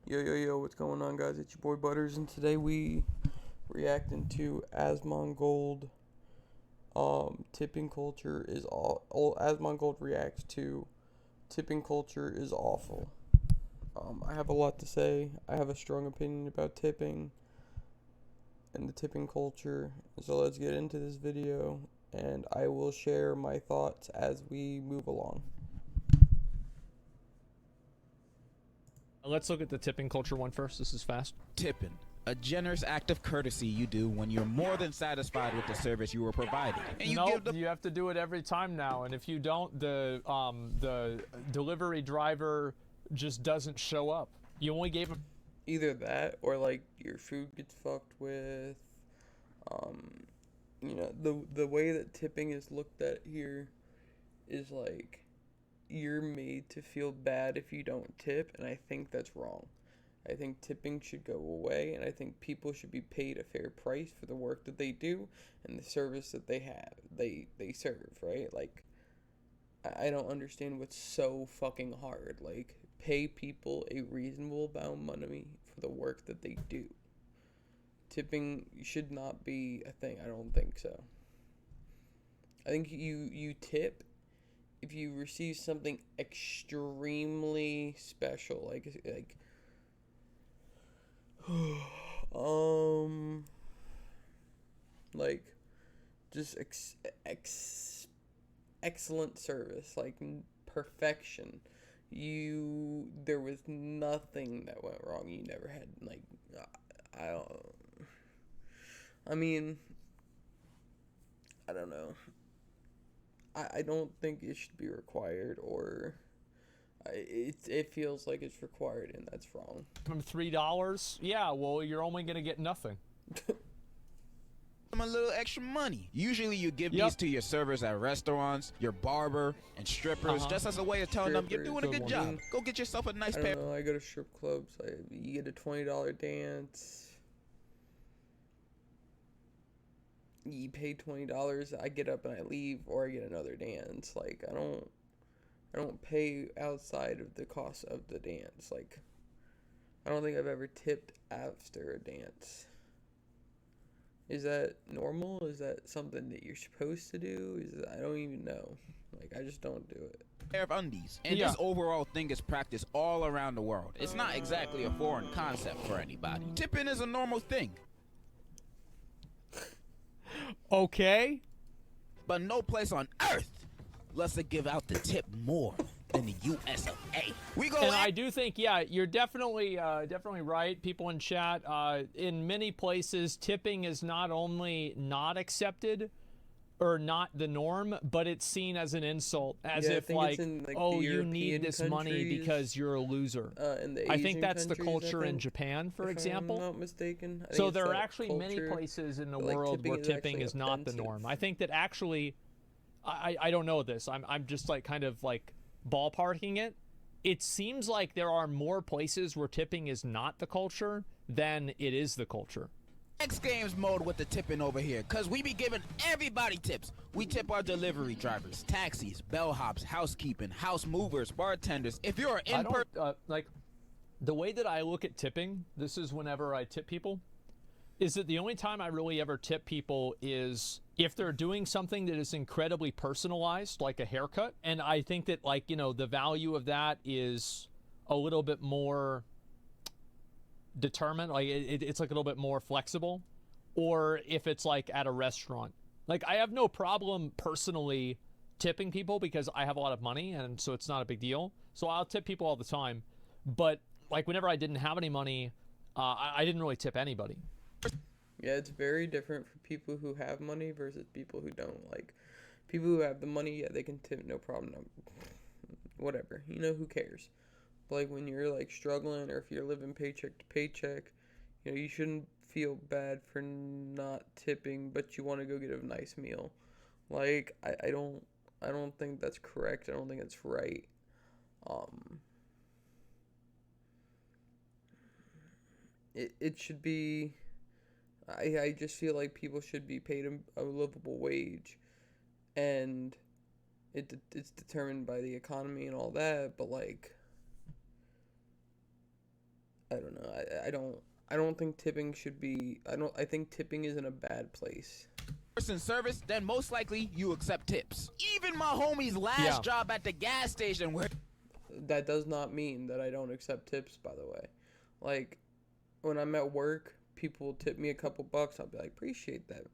Yo, what's going on, guys? It's your boy Budderz, and today we reacting to Asmongold. Tipping culture is Asmongold reacts to tipping culture is awful. I have a lot to say. I have a strong opinion about tipping and the tipping culture. So let's get into this video, and I will share my thoughts as we move along. Let's look at the tipping culture one first. This is fast. Tipping, a generous act of courtesy you do when you're more than satisfied with the service you were provided. And you have to do it every time now, and if you don't, the delivery driver just doesn't show up. You only gave him Either that or like your food gets fucked with. The way that tipping is looked at here is like you're made to feel bad if you don't tip, and I think that's wrong. I think tipping should go away, and I think people should be paid a fair price for the work that they do and the service that they serve, right? Like, I don't understand what's so fucking hard. Like, pay people a reasonable amount of money for the work that they do. Tipping should not be a thing. I don't think so. I think you tip if you receive something extremely special, like just excellent service, like perfection. There was nothing that went wrong. You never had I don't. I mean, I don't know. I don't think it should be required, or it feels like it's required, and that's wrong. from $3. Yeah, well, you're only gonna get nothing. them a little extra money. Usually you give these to your servers at restaurants, your barber, and strippers, just as a way of telling them you're doing a good job. Go get yourself a nice pair. I go to strip clubs. You get a $20 dance. You pay $20. I get up and I leave, or I get another dance. Like, I don't pay outside of the cost of the dance. Like, I don't think I've ever tipped after a dance. Is that normal? Is that something that you're supposed to do? I don't even know. Like, I just don't do it. Pair of undies. And this overall thing is practiced all around the world. It's not exactly a foreign concept for anybody. Tipping is a normal thing. Okay. But no place on earth lets it give out the tip more than the US of A. And I do think, you're definitely right. People in chat, in many places, tipping is not only not accepted or not the norm, but it's seen as an insult, as if like, oh, you need this money because you're a loser. I think that's the culture in Japan, for example. If I'm not mistaken. So there are actually many places in the world where tipping is not the norm. I think that actually, I don't know this. I'm just like kind of like ballparking it. It seems like there are more places where tipping is not the culture than it is the culture. X Games mode with the tipping over here, cause we be giving everybody tips. We tip our delivery drivers, taxis, bellhops, housekeeping, house movers, bartenders. If you're like the way that I look at tipping, this is whenever I tip people, is that the only time I really ever tip people is if they're doing something that is incredibly personalized, like a haircut. And I think that, like, you know, the value of that is a little bit more determined, like it's like a little bit more flexible. Or if it's like at a restaurant, like I have no problem personally tipping people because I have a lot of money, and so it's not a big deal. So I'll tip people all the time. But like whenever I didn't have any money, I didn't really tip anybody. Yeah, it's very different for people who have money versus people who don't. Like, people who have the money, yeah, they can tip, no problem. No, whatever, you know, who cares? But like when you're like struggling, or if you're living paycheck to paycheck, you know, you shouldn't feel bad for not tipping, but you want to go get a nice meal. Like, I don't think that's correct. I don't think it's right. It should be. I just feel like people should be paid a livable wage, and it's determined by the economy and all that. But like, I I don't think tipping should be. I think tipping is in a bad place. In service, then most likely you accept tips. Even my homie's last job at the gas station where... That does not mean that I don't accept tips, by the way. Like, when I'm at work, people tip me a couple bucks, I'll be like, appreciate that.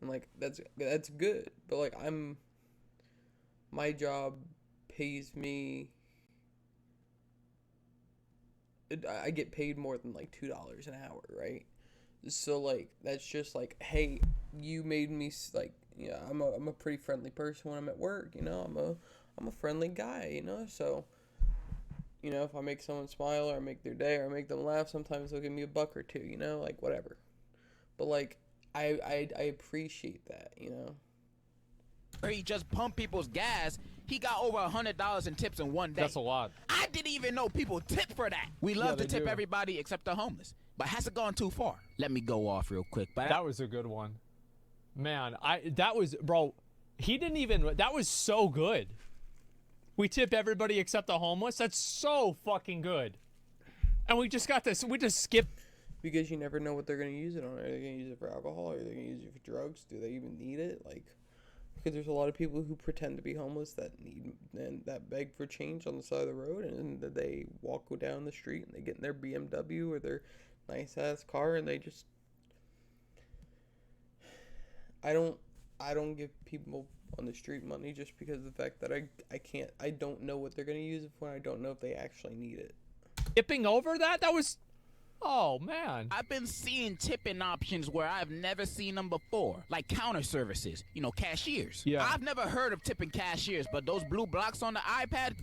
And, like, that's good. But, like, my job pays me... I get paid more than, like, $2 an hour, right? So, like, that's just, like, hey, you made me, like, yeah, I'm a pretty friendly person when I'm at work, you know? I'm a friendly guy, you know? So, you know, if I make someone smile or I make their day or I make them laugh, sometimes they'll give me a buck or two, you know? Like, whatever. But, like, I appreciate that, you know? Where he just pumped people's gas, he got over $100 in tips in one day. That's a lot. I didn't even know people tip for that. We love to tip everybody except the homeless. But has it gone too far? Let me go off real quick. But that was a good one. Man, bro, he didn't even, that was so good. We tip everybody except the homeless. That's so fucking good. And we just got this, we just skipped. Because you never know what they're going to use it on. Are they going to use it for alcohol? Are they going to use it for drugs? Do they even need it? Like, because there's a lot of people who pretend to be homeless that need and that beg for change on the side of the road, and they walk down the street and they get in their BMW or their nice ass car and they just... I don't give people on the street money just because of the fact that I don't know what they're going to use it for, and I don't know if they actually need it. Tipping over that? That was... Oh, man. I've been seeing tipping options where I've never seen them before, like counter services, you know, cashiers. Yeah. I've never heard of tipping cashiers, but those blue blocks on the iPad...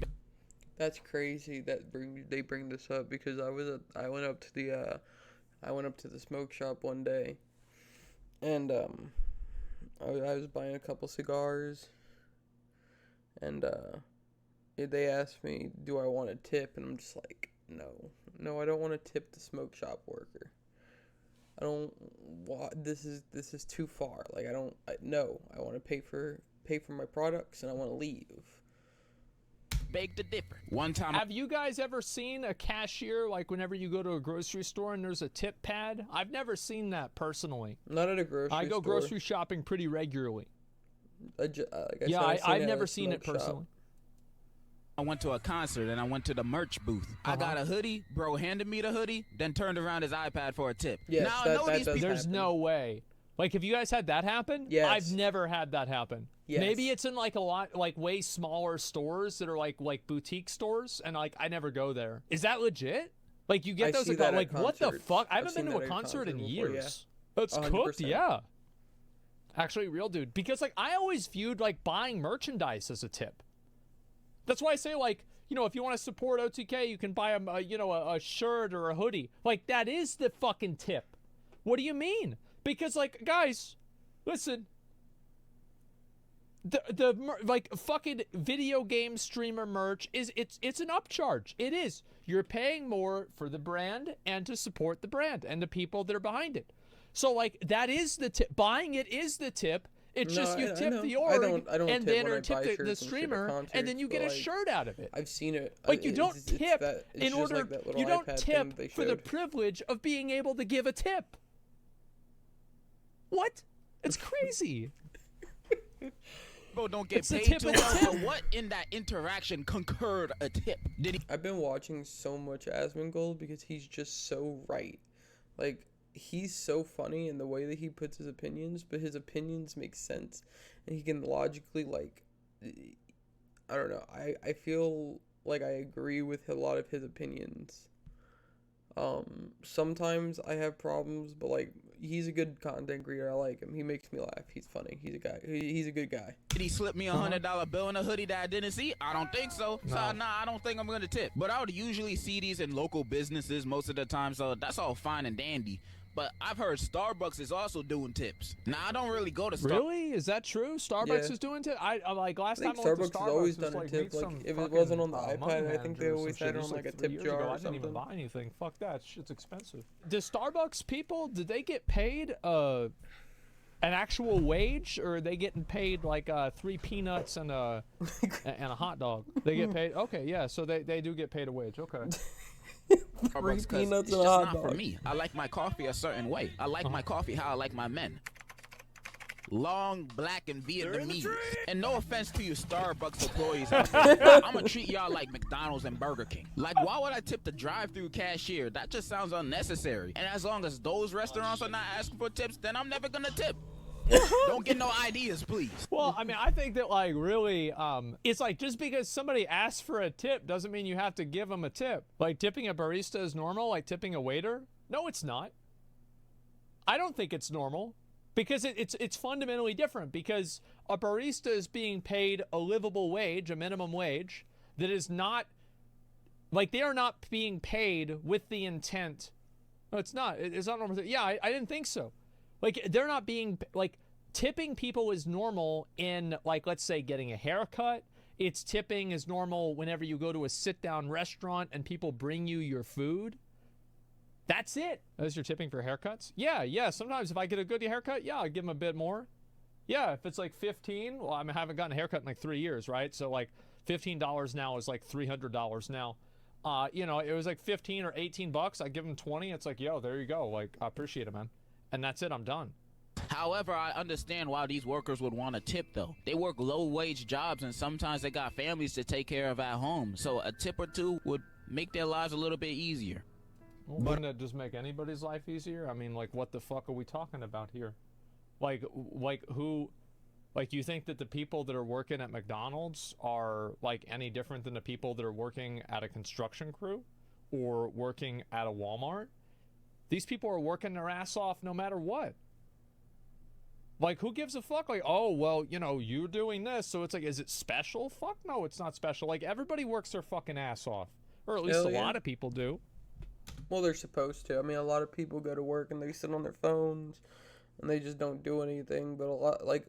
That's crazy that they bring this up, because I went up to the smoke shop one day, and I was buying a couple cigars, and they asked me, do I want a tip, and I'm just like, no, I don't want to tip the smoke shop worker. I don't want, this is too far. Like, I want to pay for my products, and I want to leave. Beg to differ. One time. Have you guys ever seen a cashier, like whenever you go to a grocery store and there's a tip pad? I've never seen that personally. Not at a grocery store. I go grocery shopping pretty regularly. I've never seen it personally. I went to a concert and I went to the merch booth. I got a hoodie. Bro handed me the hoodie, then turned around his iPad for a tip. Yes, now I know these people. There's no way. Like, have you guys had that happen? Yes. I've never had that happen. Yes. Maybe it's in like a lot, like way smaller stores that are like boutique stores, and like I never go there. Is that legit? Like, you get those like what the fuck? I haven't been to a concert in years. That's cooked, yeah. Actually, real dude, because like I always viewed like buying merchandise as a tip. That's why I say, like, you know, if you want to support OTK, you can buy a shirt or a hoodie. Like, that is the fucking tip. What do you mean? Because, like, guys, listen, the like fucking video game streamer merch it's an upcharge. It is. You're paying more for the brand and to support the brand and the people that are behind it. So, like, that is the tip. Buying it is the tip. It's just you tip the org, and then or tip the streamer, and then you get a shirt out of it. I've seen it. Like, you don't tip in order. You don't tip for the privilege of being able to give a tip. What? It's crazy. Bro, don't get paid too well, but what in that interaction concurred a tip? Did he? I've been watching so much Asmongold because he's just so right. Like, he's so funny in the way that he puts his opinions, but his opinions make sense, and he can logically, like, I don't know. I feel like I agree with a lot of his opinions. Sometimes I have problems, but like, he's a good content creator. I like him. He makes me laugh. He's funny. He's a guy. He's a good guy. Did he slip me $100 bill in a hoodie that I didn't see? I don't think so. No. So, nah, I don't think I'm gonna tip. But I would usually see these in local businesses most of the time, so that's all fine and dandy. But I've heard Starbucks is also doing tips. Now, I don't really go to Starbucks. Really? Is that true? Starbucks is doing tips? I like last time I went to Starbucks has always done a tip. Like, if it wasn't on the iPad, I think they always had it on like a tip jar or something. I didn't even buy anything. Fuck that. Shit's expensive. Do Starbucks people, did they get paid an actual wage, or are they getting paid like 3 peanuts and a hot dog? They get paid? Okay, yeah, so they do get paid a wage. Okay. Three 'cause peanuts it's and a just hot not dog. for me. I like my coffee a certain way. I like my coffee how I like my men. Long, black, and Vietnamese. And no offense to you Starbucks employees out there, I'm gonna treat y'all like McDonald's and Burger King. Like, why would I tip the drive-through cashier? That just sounds unnecessary. And as long as those restaurants are not asking for tips, then I'm never gonna tip. Don't get no ideas, please. Well, I mean, I think that, like, really, it's like just because somebody asks for a tip doesn't mean you have to give them a tip. Like, tipping a barista is normal, like tipping a waiter? No, it's not. I don't think it's normal. Because it's fundamentally different, because a barista is being paid a livable wage, a minimum wage, that is not, like, they are not being paid with the intent. No, it's not. It's not normal. Yeah, I didn't think so. Like, they're not being, like, tipping people is normal in, like, let's say getting a haircut. It's tipping is normal whenever you go to a sit-down restaurant and people bring you your food. That's it. As you're tipping for haircuts? Yeah. Sometimes if I get a good haircut, yeah, I'll give them a bit more. Yeah, if it's like 15, well, I haven't gotten a haircut in like 3 years, right? So like $15 now is like $300 now. You know, it was like 15 or 18 bucks. I give them 20. It's like, yo, there you go. Like, I appreciate it, man. And that's it. I'm done. However, I understand why these workers would want a tip, though. They work low-wage jobs, and sometimes they got families to take care of at home. So a tip or two would make their lives a little bit easier. Well, wouldn't it just make anybody's life easier? I mean, like, what the fuck are we talking about here? Like who, like, you think that the people that are working at McDonald's are, like, any different than the people that are working at a construction crew or working at a Walmart? These people are working their ass off no matter what. Like, who gives a fuck? Like, oh, well, you know, you're doing this, so it's like, is it special? Fuck no, it's not special. Like, everybody works their fucking ass off. Or at least a lot of people do. Well, they're supposed to. I mean, a lot of people go to work and they sit on their phones and they just don't do anything. But a lot, like,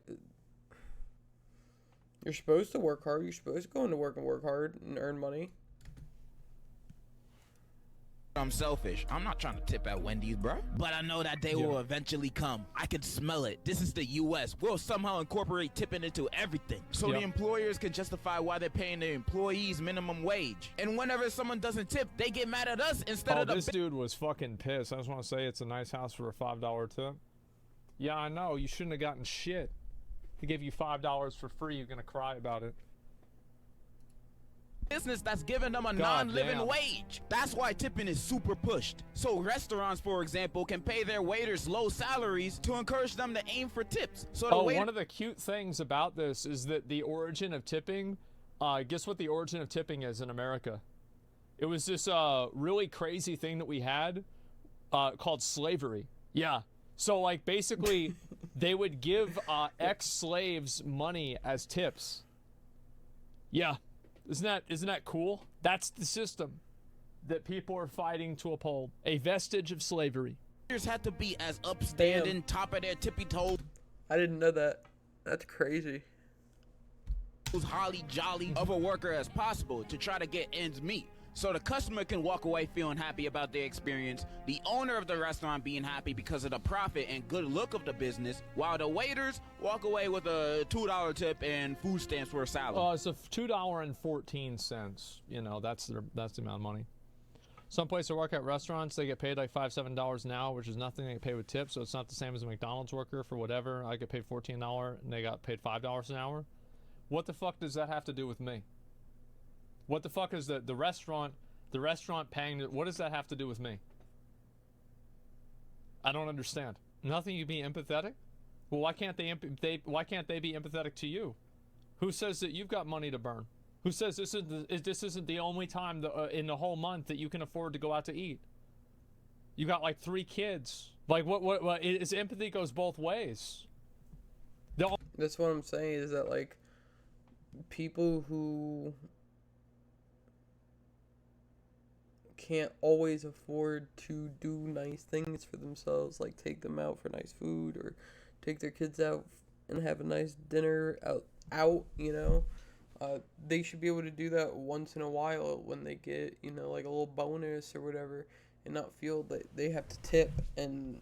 you're supposed to work hard. You're supposed to go into work and work hard and earn money. I'm selfish. I'm not trying to tip at Wendy's, bro. But I know that day will eventually come. I can smell it. This is the U.S. We'll somehow incorporate tipping into everything. So the employers can justify why they're paying their employees minimum wage. And whenever someone doesn't tip, they get mad at us instead of the... This dude was fucking pissed. I just want to say it's a nice house for a $5 tip. Yeah, I know. You shouldn't have gotten shit. He gave you $5 for free. You're going to cry about it. Business that's giving them a non-living wage. That's why tipping is super pushed. So restaurants, for example, can pay their waiters low salaries to encourage them to aim for tips. So one of the cute things about this is that the origin of tipping, guess what the origin of tipping is in America? It was this really crazy thing that we had called slavery. Yeah. So, like, basically, they would give ex-slaves money as tips. Yeah. Isn't that cool? That's the system that people are fighting to uphold. A vestige of slavery. Had to be as upstanding, top of their tippy toes. I didn't know that. That's crazy. Holly jolly of a worker as possible to try to get ends meet. So the customer can walk away feeling happy about their experience, the owner of the restaurant being happy because of the profit and good look of the business, while the waiters walk away with a $2 tip and food stamps for a salad. It's a $2.14. You know, that's the amount of money. Some places I work at restaurants, they get paid like $5-7 an hour, which is nothing. They get paid with tips, so it's not the same as a McDonald's worker for whatever. I get paid $14 an hour, and they got paid $5 an hour. What the fuck does that have to do with me? What the fuck is the restaurant paying? What does that have to do with me? I don't understand. Nothing. You be empathetic? Well, why can't they be empathetic to you? Who says that you've got money to burn? Who says this isn't the only time in the whole month that you can afford to go out to eat? You got like 3 kids. Like what is empathy goes both ways. That's what I'm saying is that, like, people who can't always afford to do nice things for themselves, like take them out for nice food or take their kids out and have a nice dinner out, you know, they should be able to do that once in a while when they get, you know, like a little bonus or whatever, and not feel that they have to tip and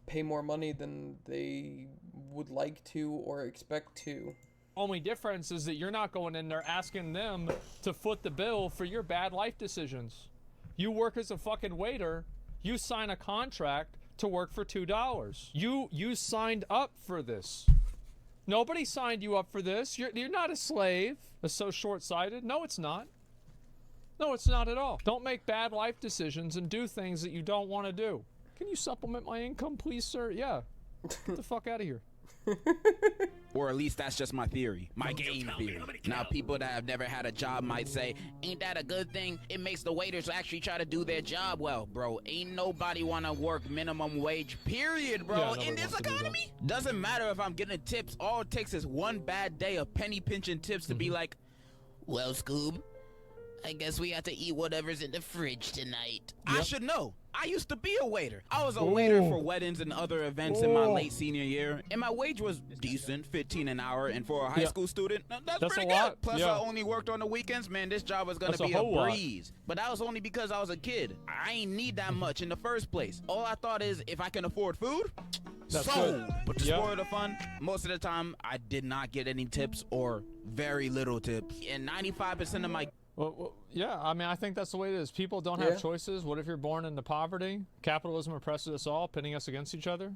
pay more money than they would like to or expect to. Only difference is that you're not going in there asking them to foot the bill for your bad life decisions. You work as a fucking waiter. You sign a contract to work for $2. You signed up for this. Nobody signed you up for this. You're not a slave. It's so short-sighted. No, it's not. No, it's not at all. Don't make bad life decisions and do things that you don't want to do. Can you supplement my income, please, sir? Yeah. Get the fuck out of here. Or at least that's just my theory, my game theory. Now, people that have never had a job might say, ain't that a good thing? It makes the waiters actually try to do their job well. Bro, ain't nobody want to work minimum wage, period, bro, in this economy. Doesn't matter if I'm getting tips. All it takes is one bad day of penny pinching tips to be like, well, Scoob, I guess we have to eat whatever's in the fridge tonight. Yep. I should know. I used to be a waiter. I was a waiter for weddings and other events in my late senior year, and my wage was decent, $15 an hour, and for a high school student, that's pretty good. Plus, I only worked on the weekends. Man, this job was gonna be a breeze. But that was only because I was a kid. I ain't need that much in the first place. All I thought is, if I can afford food, sold. But to spoil the fun, most of the time, I did not get any tips or very little tips. And 95% of my Well, yeah, I mean, I think that's the way it is. People don't have choices. What if you're born into poverty? Capitalism oppresses us all, pitting us against each other.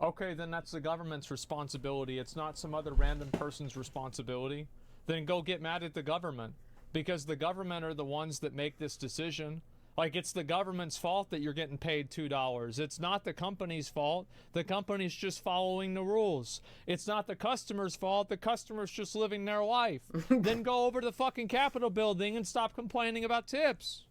Okay, then that's the government's responsibility. It's not some other random person's responsibility. Then go get mad at the government, because the government are the ones that make this decision. Like, it's the government's fault that you're getting paid $2. It's not the company's fault. The company's just following the rules. It's not the customer's fault. The customer's just living their life. Then go over to the fucking Capitol building and stop complaining about tips.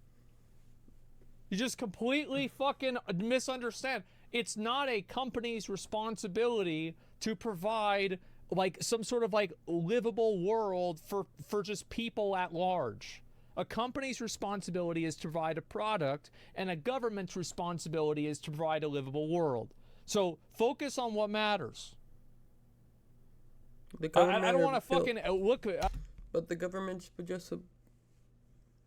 You just completely fucking misunderstand. It's not a company's responsibility to provide like some sort of like livable world for just people at large. A company's responsibility is to provide a product, and a government's responsibility is to provide a livable world. So focus on what matters. I don't want to fucking look. But the government's just a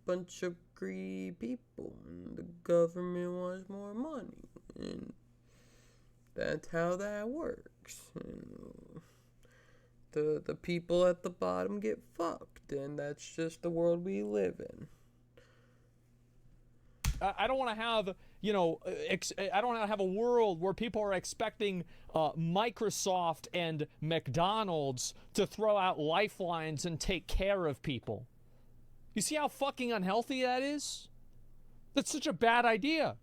bunch of greedy people, and the government wants more money, and that's how that works. And the people at the bottom get fucked, and that's just the world we live in. I don't want to have, I don't want to have a world where people are expecting Microsoft and McDonald's to throw out lifelines and take care of people. You see how fucking unhealthy that is? That's such a bad idea.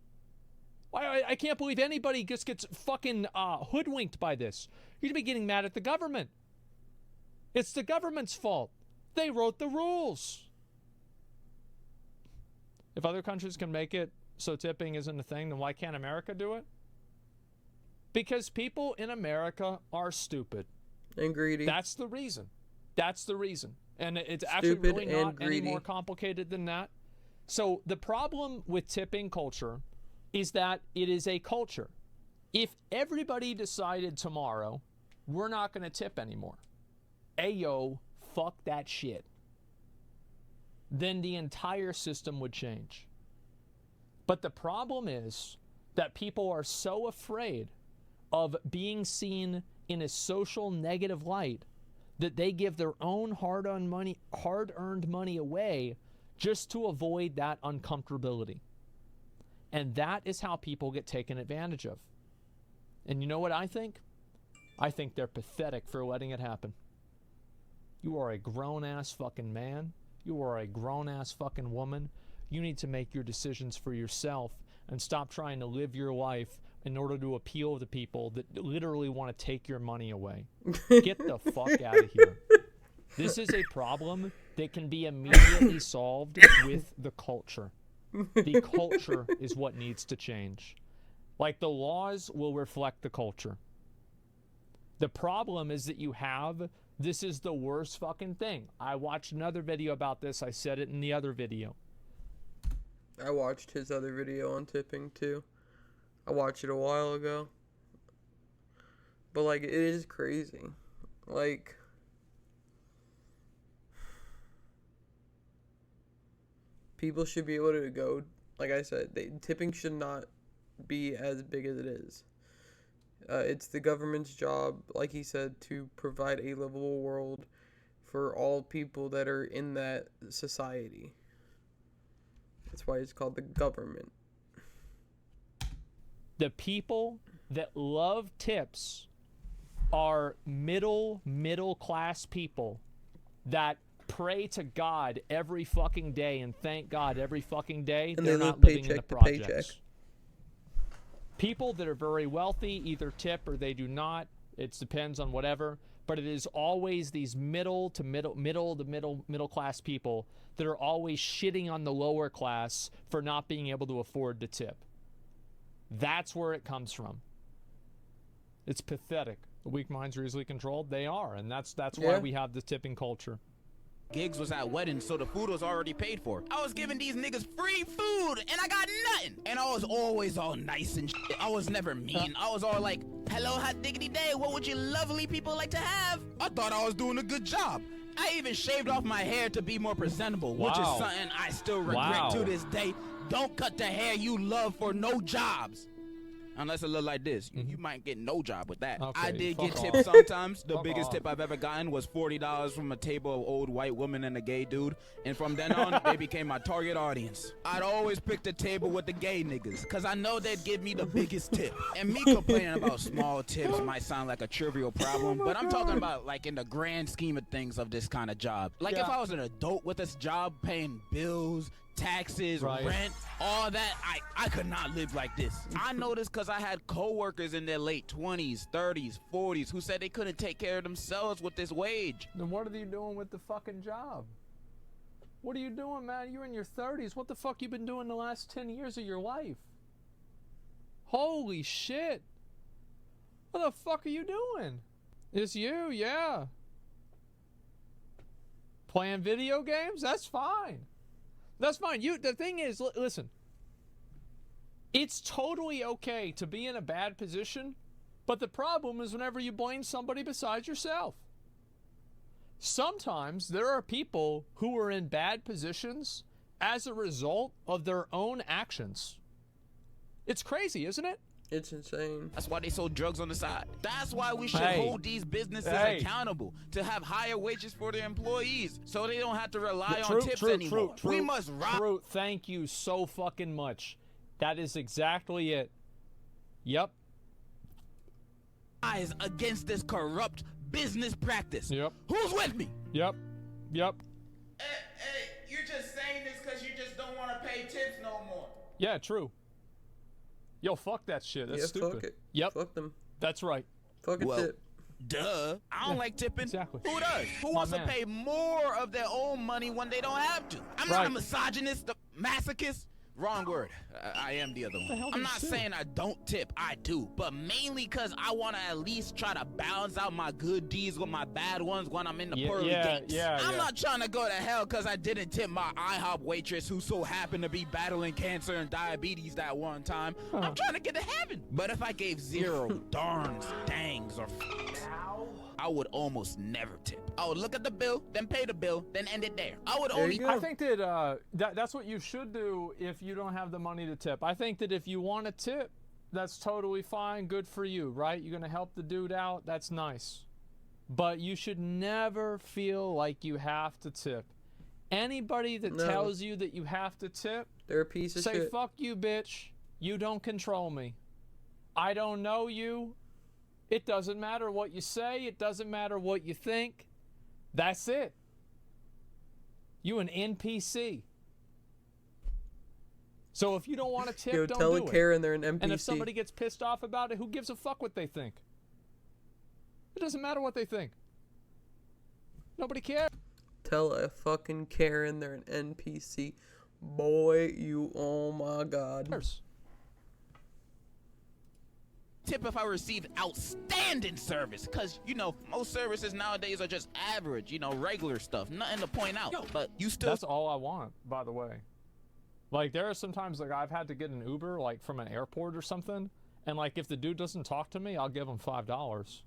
I can't believe anybody just gets fucking hoodwinked by this. You'd be getting mad at the government. It's the government's fault. They wrote the rules. If other countries can make it so tipping isn't a thing, then why can't America do it? Because people in America are stupid. And greedy. That's the reason. That's the reason. And it's actually really not any more complicated than that. So the problem with tipping culture is that it is a culture. If everybody decided tomorrow, we're not going to tip anymore, ayo, fuck that shit, then the entire system would change. But the problem is that people are so afraid of being seen in a social negative light that they give their own hard-earned money away just to avoid that uncomfortability. And that is how people get taken advantage of. And you know what I think? I think they're pathetic for letting it happen. You are a grown-ass fucking man. You are a grown-ass fucking woman. You need to make your decisions for yourself and stop trying to live your life in order to appeal to people that literally want to take your money away. Get the fuck out of here. This is a problem that can be immediately solved with the culture. The culture is what needs to change. Like, the laws will reflect the culture. The problem is that this is the worst fucking thing. I watched another video about this. I said it in the other video. I watched his other video on tipping too. I watched it a while ago. But like, it is crazy. Like, people should be able to go, like I said, tipping should not be as big as it is. It's the government's job, like he said, to provide a livable world for all people that are in that society. That's why it's called the government. The people that love tips are middle class people that pray to God every fucking day and thank God every fucking day. And they're they not live living in the paycheck to projects. paycheck. People that are very wealthy either tip or they do not. It depends on whatever. But it is always these middle class people that are always shitting on the lower class for not being able to afford to tip. That's where it comes from. It's pathetic. The weak minds are easily controlled. They are, and that's why we have the tipping culture. Gigs was at weddings, so the food was already paid for. I was giving these niggas free food, and I got nothing. And I was always all nice and shit. I was never mean. I was all like, hello, hot diggity day, what would you lovely people like to have? I thought I was doing a good job. I even shaved off my hair to be more presentable, which is something I still regret to this day. Don't cut the hair you love for no jobs. Unless it look like this. You might get no job with that. Okay, I did get off. tips sometimes. The Fuck biggest off. tip I've ever gotten was $40 from a table of old white women and a gay dude. And from then on, they became my target audience. I'd always pick the table with the gay niggas, because I know they'd give me the biggest tip. And me complaining about small tips might sound like a trivial problem, but I'm talking about like in the grand scheme of things of this kind of job. Like if I was an adult with this job paying bills, taxes, rent, all that, I could not live like this. I know this because I had coworkers in their late 20s, 30s, 40s who said they couldn't take care of themselves with this wage. Then what are you doing with the fucking job? What are you doing, man? You're in your 30s. What the fuck you been doing the last 10 years of your life? Holy shit. What the fuck are you doing? It's you, yeah. Playing video games? That's fine. That's fine. The thing is, listen. It's totally okay to be in a bad position, but the problem is whenever you blame somebody besides yourself. Sometimes there are people who are in bad positions as a result of their own actions. It's crazy, isn't it? It's insane. That's why they sold drugs on the side. That's why we should hold these businesses accountable to have higher wages for their employees so they don't have to rely on tips anymore. We must rock. Thank you so fucking much. That is exactly it. Yep. Eyes against this corrupt business practice. Yep. Who's with me? Yep. Yep. Hey, you're just saying this because you just don't want to pay tips no more. Yeah, true. Yo, fuck that shit. That's stupid. Fuck it. Yep. Fuck them. That's right. Fuck a tip. Duh. I don't like tipping. Exactly. Who does? Who wants to pay more of their own money when they don't have to? I'm not a misogynist, a masochist. Wrong word. I am the other one. I'm not saying I don't tip. I do. But mainly because I want to at least try to balance out my good deeds with my bad ones when I'm in the pearly gates. I'm not trying to go to hell because I didn't tip my IHOP waitress who so happened to be battling cancer and diabetes that one time. I'm trying to get to heaven. But if I gave zero darns, dangs, or I would almost never tip. I would look at the bill, then pay the bill, then end it there. I would only. I think that, that's what you should do if you don't have the money to tip. I think that if you want to tip, that's totally fine. Good for you, right? You're going to help the dude out. That's nice. But you should never feel like you have to tip. Anybody that tells you that you have to tip, they're a piece of shit. Say, fuck you, bitch. You don't control me. I don't know you. It doesn't matter what you say. It doesn't matter what you think. That's it. You an NPC. So if you don't want to tip, don't tell do a it. Karen they're an NPC. And if somebody gets pissed off about it, who gives a fuck what they think? It doesn't matter what they think. Nobody cares. Tell a fucking Karen they're an NPC. Boy, you, oh my God. Tip if I received outstanding service, because you know most services nowadays are just average, you know, regular stuff, nothing to point out. But you still. That's all I want, by the way. Like there are sometimes like I've had to get an Uber like from an airport or something, and like if the dude doesn't talk to me, I'll give him $5.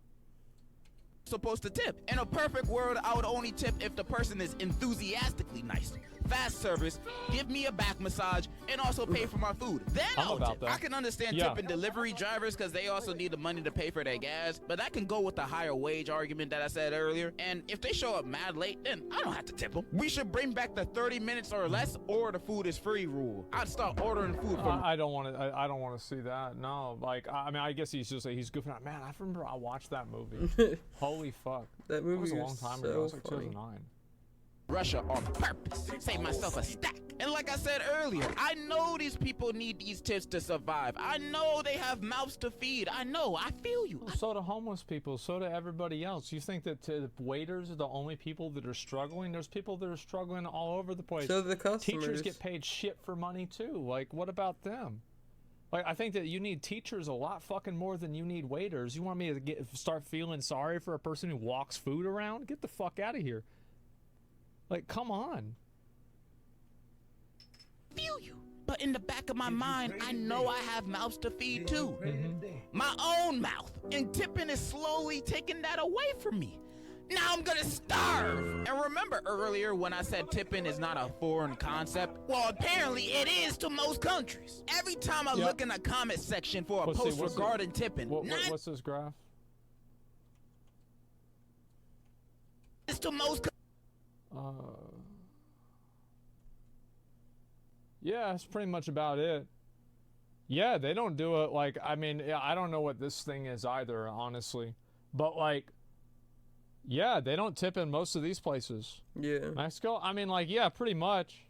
Supposed to tip. In a perfect world, I would only tip if the person is enthusiastically nice. fast service, give me a back massage, and also pay for my food. Then I'll about tip. that. I can understand tipping delivery drivers because they also need the money to pay for their gas, but that can go with the higher wage argument that I said earlier. And if they show up mad late, then I don't have to tip them. We should bring back the 30 minutes or less, or the food is free rule. I'd start ordering food from. I don't want to. I don't want to see that. No, like I mean, I guess he's goofing out. Man, I remember I watched that movie. Holy fuck, That movie was a long was time so ago. It was like funny. 2009. Russia on purpose. Save myself a stack. And like I said earlier, I know these people need these tips to survive. I know they have mouths to feed. I know. I feel you. Well, so do homeless people. So do everybody else. You think that waiters are the only people that are struggling? There's people that are struggling all over the place. So the customers. Teachers get paid shit for money too. Like, what about them? Like, I think that you need teachers a lot fucking more than you need waiters. You want me to start feeling sorry for a person who walks food around? Get the fuck out of here. Like, come on. Feel you. But in the back of my mind, I know I have mouths to feed too. My own mouth. And tipping is slowly taking that away from me. Now I'm gonna starve. And remember earlier when I said tipping is not a foreign concept? Well, apparently it is to most countries. Every time I look in the comment section for a post regarding tipping, what's this graph? It's to most yeah, that's pretty much about it. Yeah, they don't do it like, I mean, I don't know what this thing is either, honestly. But like, yeah, they don't tip in most of these places. Yeah. Mexico? I mean, like, yeah, pretty much.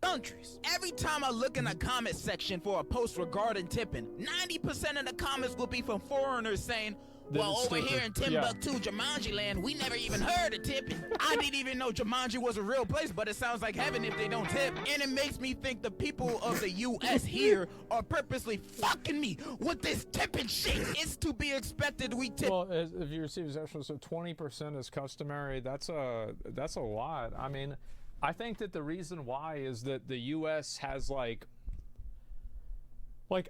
Countries. Every time I look in the comment section for a post regarding tipping, 90% of the comments will be from foreigners saying, well, over here in Timbuktu, Jumanji land, we never even heard of tipping. I didn't even know Jumanji was a real place, but it sounds like heaven if they don't tip. And it makes me think the people of the U.S. here are purposely fucking me with this tipping shit. It's to be expected we tip. Well, if you receive exception, so 20% is customary. That's a lot. I mean, I think that the reason why is that the U.S. has like,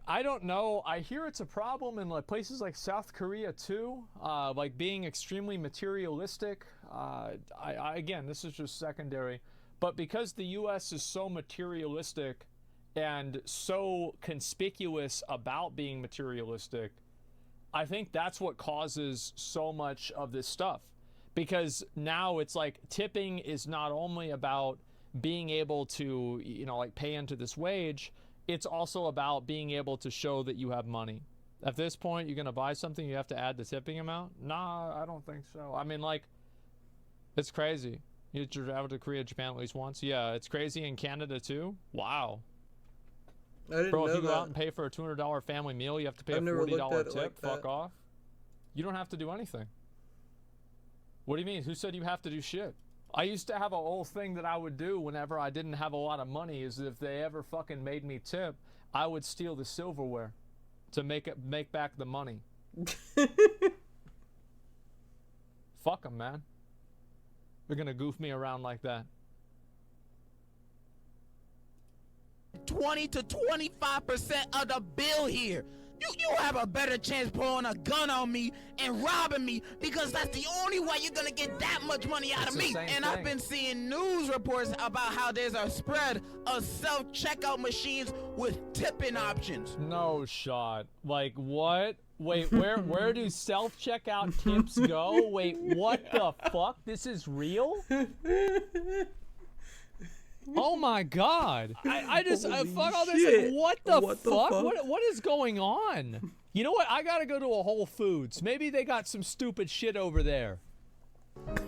I don't know. I hear it's a problem in like places like South Korea too, like being extremely materialistic. Again, this is just secondary, but because the U.S. is so materialistic and so conspicuous about being materialistic, I think that's what causes so much of this stuff. Because now it's like tipping is not only about being able to, you know, like pay into this wage. It's also about being able to show that you have money. At this point, you're going to buy something, you have to add the tipping amount? Nah, I don't think so. I mean, like, it's crazy. You travel to Korea, Japan at least once? Yeah, it's crazy in Canada too? Wow. I didn't Bro, know if you go that. out and pay for a $200 family meal, you have to pay I've a never looked $40 at it tip? like Fuck that. off. You don't have to do anything. What do you mean? Who said you have to do shit? I used to have a whole thing that I would do whenever I didn't have a lot of money is if they ever fucking made me tip, I would steal the silverware to make back the money. Fuck them, man. They're gonna goof me around like that. 20 to 25% of the bill here. You have a better chance pulling a gun on me and robbing me because that's the only way you're gonna get that much money out of me. And I've been seeing news reports about how there's a spread of self-checkout machines with tipping options. No shot. Like what? Wait, where do self-checkout tips go? Wait, what the fuck? This is real? Oh my god. I just fuck all this. Like, what the fuck? What is going on? You know what? I gotta go to a Whole Foods. Maybe they got some stupid shit over there.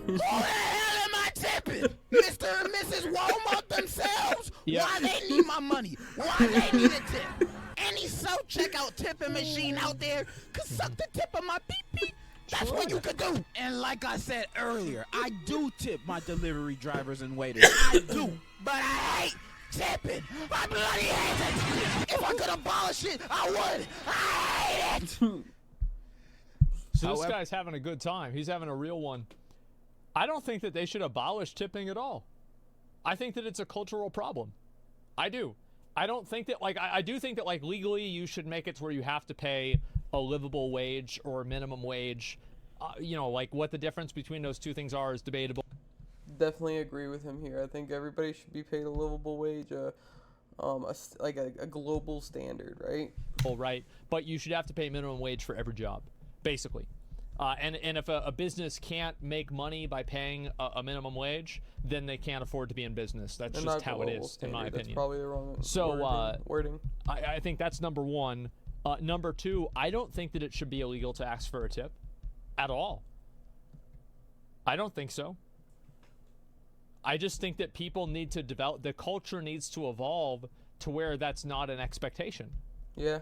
Who the hell am I tipping? Mr. and Mrs. Walmart themselves? Yeah. Why they need my money? Why they need a tip? Any self-checkout tipping machine out there could suck the tip of my pee-pee. That's what you could do. And like I said earlier, I do tip my delivery drivers and waiters. I do. But I hate tipping. I bloody hate it. If I could abolish it, I would. I hate it. So this guy's having a good time. He's having a real one. I don't think that they should abolish tipping at all. I think that it's a cultural problem. I do. I don't think that, like, I do think that, like, legally you should make it to where you have to pay a livable wage or a minimum wage. You know, like, what the difference between those two things are is debatable. definitely agree with him here. I think everybody should be paid a livable wage, like a global standard, right? Right, but you should have to pay minimum wage for every job, basically. And if a business can't make money by paying a minimum wage, then they can't afford to be in business. That's And just not how it global is, standard. in my opinion. That's probably the wrong wording. I think that's number one. Number two, I don't think that it should be illegal to ask for a tip at all. I don't think so. I just think that people need to develop, the culture needs to evolve to where that's not an expectation. Yeah.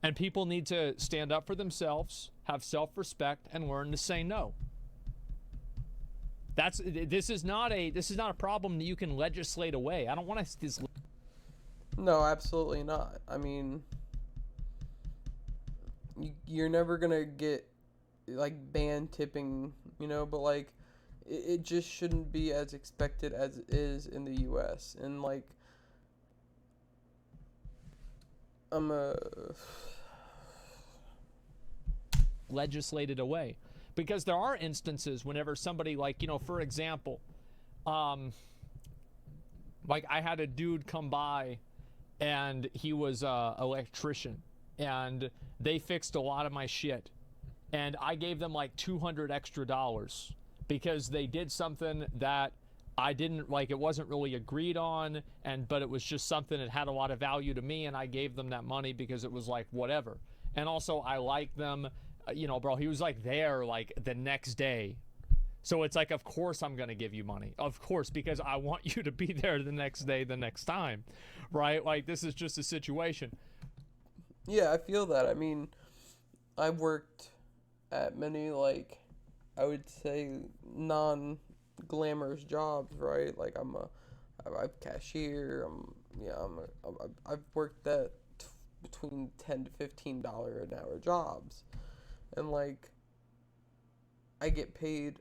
And people need to stand up for themselves, have self-respect, and learn to say no. This is not a problem that you can legislate away. I don't want to. No, absolutely not. I mean, you're never gonna get like ban tipping, you know, but like it just shouldn't be as expected as it is in the U.S. And like legislated away, because there are instances whenever somebody, like, you know, for example, like I had a dude come by and he was a electrician and they fixed a lot of my shit and I gave them like $200 extra because they did something that I didn't like. It wasn't really agreed on, but it was just something that had a lot of value to me, and I gave them that money because it was like whatever. And also I like them, you know, bro, he was like there like the next day. So it's like, of course I'm going to give you money. Of course, because I want you to be there the next day, the next time, right? Like, this is just a situation. Yeah, I feel that. I mean, I've worked at many, like, I would say non-glamorous jobs, right? Like, I'm cashier. I've worked at between $10 to $15 an hour jobs, and like, I get paid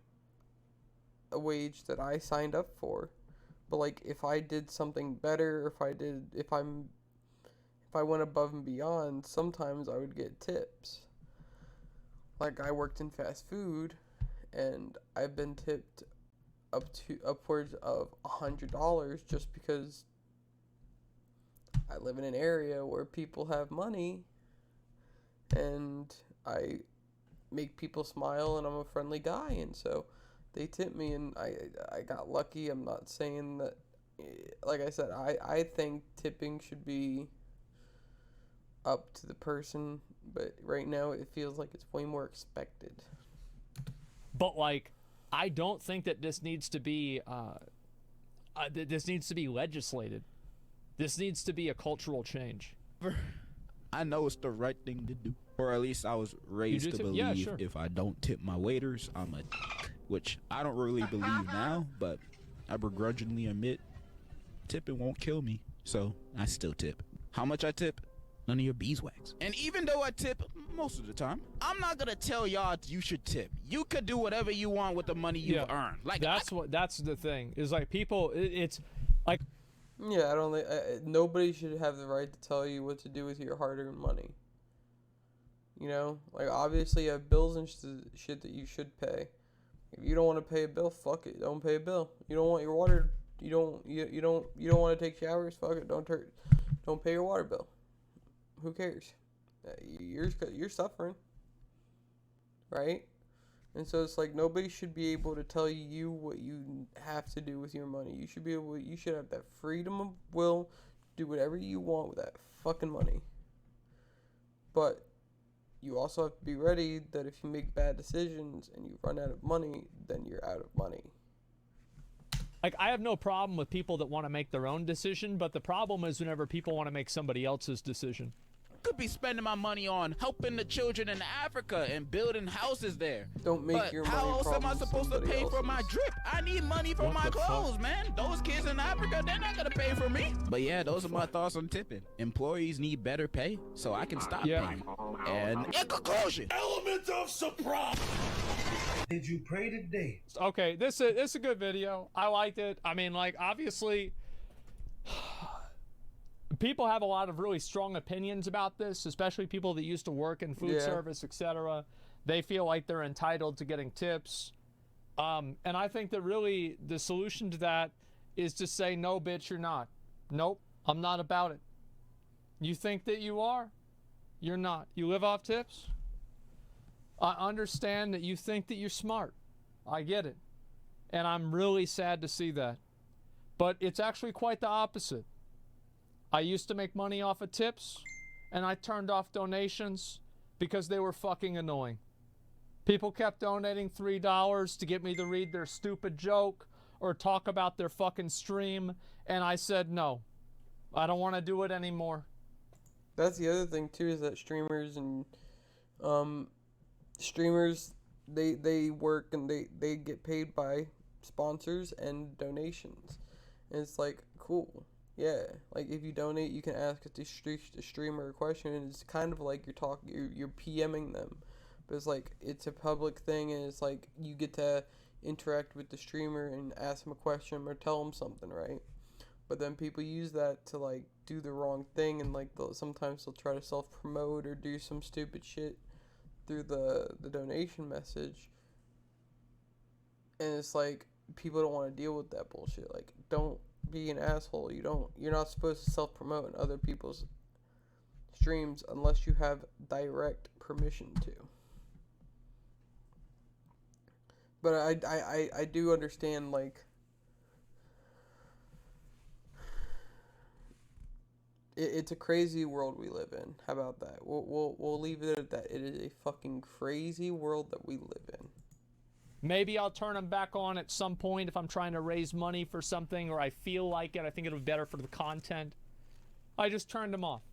a wage that I signed up for. But like, if I did something better, if I went above and beyond, sometimes I would get tips. Like, I worked in fast food and I've been tipped upwards of $100 just because I live in an area where people have money and I make people smile and I'm a friendly guy, and so they tip me, and I got lucky. I'm not saying that, like I said, I think tipping should be up to the person, but right now it feels like it's way more expected. But like, I don't think that this needs to be legislated. This needs to be a cultural change. I know it's the right thing to do, or at least I was raised to believe. Yeah, sure. If I don't tip my waiters, I'm a which I don't really believe now, but I begrudgingly admit tipping won't kill me, so I still tip. How much I tip? None of your beeswax. And even though I tip most of the time, I'm not gonna tell y'all you should tip. You could do whatever you want with the money you've earned. Like, that's the thing, is like, people, it's like, yeah, I don't think nobody should have the right to tell you what to do with your hard-earned money. You know, like, obviously you have bills and shit that you should pay. If you don't want to pay a bill, fuck it, don't pay a bill. You don't want your water, you don't want to take showers, fuck it, don't pay your water bill. Who cares? You're suffering, right? And so it's like, nobody should be able to tell you what you have to do with your money. You should have that freedom of will, do whatever you want with that fucking money. But you also have to be ready that if you make bad decisions and you run out of money, then you're out of money. Like, I have no problem with people that want to make their own decision, but the problem is whenever people want to make somebody else's decision. could be spending my money on helping the children in Africa and building houses there. Don't make but your how money else am I problem supposed to somebody pay for else's. my drip? I need money for What my the clothes, fuck? man. Those kids in Africa, they're not gonna pay for me. But yeah, those are my thoughts on tipping. Employees need better pay, so I can stop paying. And in conclusion, Element of surprise. Did you pray today? Okay, this is a good video. I liked it. I mean, like, obviously, people have a lot of really strong opinions about this, especially people that used to work in food Yeah. service, etc. They feel like they're entitled to getting tips. And I think that really the solution to that is to say, no, bitch, you're not. Nope, I'm not about it. You think that you are? You're not. You live off tips? I understand that you think that you're smart. I get it. And I'm really sad to see that. But it's actually quite the opposite. I used to make money off of tips, and I turned off donations because they were fucking annoying. People kept donating $3 to get me to read their stupid joke or talk about their fucking stream, and I said no. I don't want to do it anymore. That's the other thing too, is that streamers and they work and they get paid by sponsors and donations, and it's like, cool, yeah, like if you donate you can ask the streamer a question, and it's kind of like you're PMing them, but it's like it's a public thing, and it's like you get to interact with the streamer and ask them a question or tell them something, right? But then people use that to like do the wrong thing, and like sometimes they'll try to self-promote or do some stupid shit through the donation message, and it's like people don't want to deal with that bullshit. Like, don't be an asshole. You're not supposed to self-promote in other people's streams unless you have direct permission to. But I do understand, like, it's a crazy world we live in. How about that? We'll leave it at that. It is a fucking crazy world that we live in. Maybe I'll turn them back on at some point if I'm trying to raise money for something, or I feel like it. I think it'll be better for the content. I just turned them off.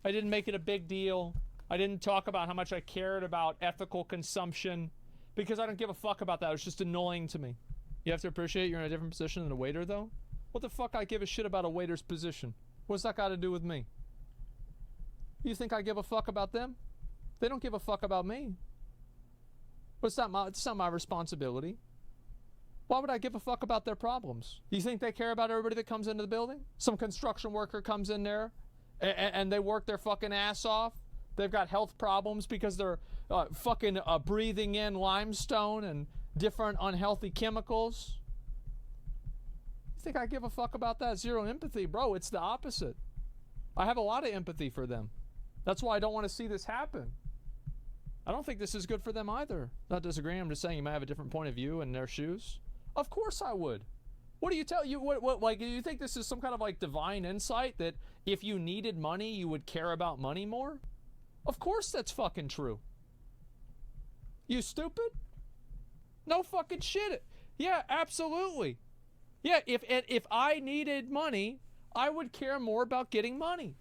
I didn't make it a big deal. I didn't talk about how much I cared about ethical consumption, because I don't give a fuck about that. It's just annoying to me. You have to appreciate you're in a different position than a waiter, though. What the fuck I give a shit about a waiter's position? What's that got to do with me? You think I give a fuck about them? They don't give a fuck about me. But it's not my responsibility. Why would I give a fuck about their problems? You think they care about everybody that comes into the building? Some construction worker comes in there and they work their fucking ass off. They've got health problems because they're fucking breathing in limestone and different unhealthy chemicals. You think I give a fuck about that? Zero empathy, bro. It's the opposite. I have a lot of empathy for them. That's why I don't want to see this happen. I don't think this is good for them either. Not disagreeing. I'm just saying you might have a different point of view in their shoes. Of course I would. What do you tell you? What like, do you think this is some kind of like divine insight that if you needed money, you would care about money more? Of course that's fucking true. You stupid? No fucking shit. Yeah, absolutely. Yeah, if I needed money, I would care more about getting money.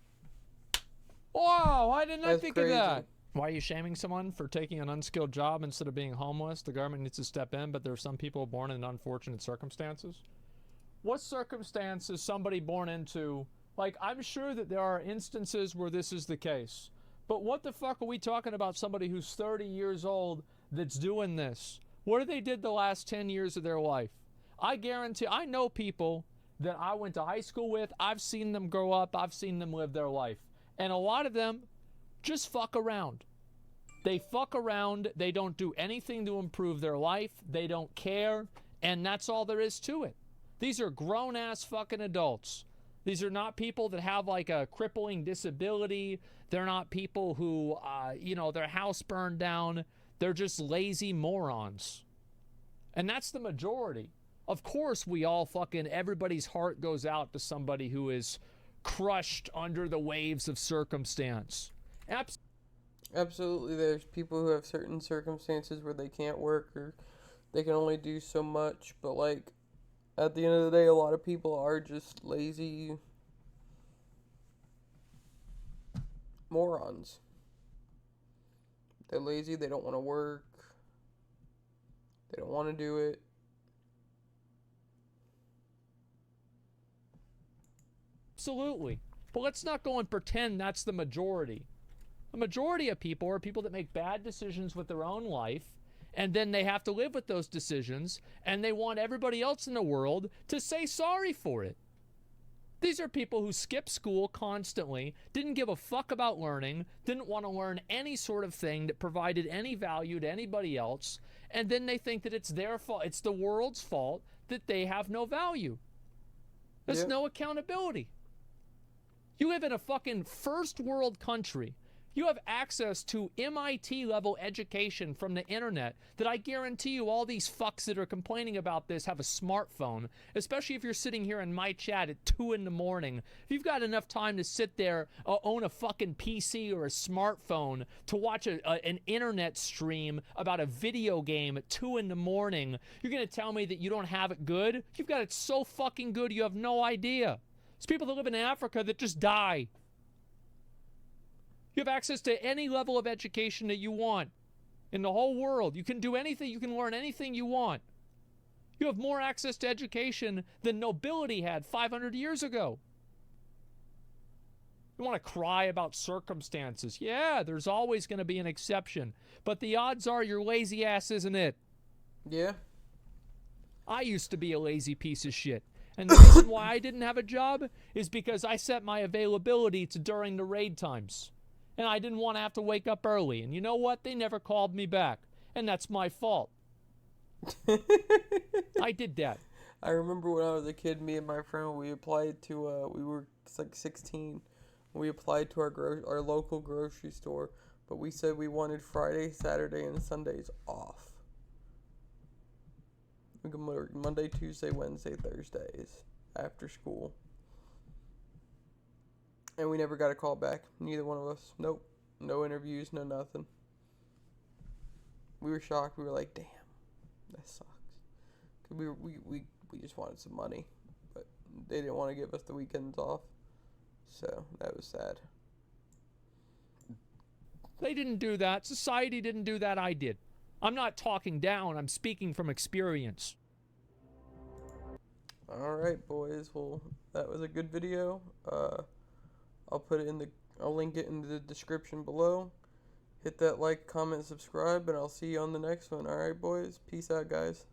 Wow, why didn't I think of that? Why are you shaming someone for taking an unskilled job instead of being homeless? The government needs to step in, but there are some people born in unfortunate circumstances. What circumstances somebody born into? Like, I'm sure that there are instances where this is the case. But what the fuck are we talking about somebody who's 30 years old that's doing this? What have they did the last 10 years of their life? I guarantee, I know people that I went to high school with. I've seen them grow up. I've seen them live their life. And a lot of them just fuck around. They fuck around. They don't do anything to improve their life. They don't care. And that's all there is to it. These are grown-ass fucking adults. These are not people that have like a crippling disability. They're not people who, their house burned down. They're just lazy morons. And that's the majority. Of course, everybody's heart goes out to somebody who is crushed under the waves of circumstance. Absolutely, there's people who have certain circumstances where they can't work or they can only do so much, but like at the end of the day, a lot of people are just lazy morons. They're lazy, they don't want to work, they don't want to do it. Absolutely. But let's not go and pretend that's the majority. The majority of people are people that make bad decisions with their own life, and then they have to live with those decisions, and they want everybody else in the world to say sorry for it. These are people who skip school constantly, didn't give a fuck about learning, didn't want to learn any sort of thing that provided any value to anybody else, and then they think that it's their fault, it's the world's fault that they have no value. There's no accountability. You live in a fucking first world country. You have access to MIT level education from the internet that I guarantee you all these fucks that are complaining about this have a smartphone, especially if you're sitting here in my chat at 2 in the morning. If you've got enough time to sit there, own a fucking PC or a smartphone to watch an internet stream about a video game at 2 in the morning, you're going to tell me that you don't have it good? You've got it so fucking good you have no idea. There's people that live in Africa that just die. You have access to any level of education that you want in the whole world. You can do anything. You can learn anything you want. You have more access to education than nobility had 500 years ago. You want to cry about circumstances. Yeah, there's always going to be an exception. But the odds are your lazy ass isn't it. Yeah. I used to be a lazy piece of shit. And the reason why I didn't have a job is because I set my availability to during the raid times. And I didn't want to have to wake up early. And you know what? They never called me back. And that's my fault. I did that. I remember when I was a kid, me and my friend, we applied to, we were like 16. We applied to our local grocery store. But we said we wanted Friday, Saturday, and Sundays off. We could work Monday, Tuesday, Wednesday, Thursdays after school. And we never got a call back. Neither one of us. Nope. No interviews, no nothing. We were shocked. We were like, damn, that sucks. Cause we just wanted some money. But they didn't want to give us the weekends off. So that was sad. They didn't do that. Society didn't do that. I did. I'm not talking down. I'm speaking from experience. Alright, boys. Well, that was a good video. I'll link it in the description below. Hit that like, comment, subscribe, and I'll see you on the next one. Alright, boys. Peace out, guys.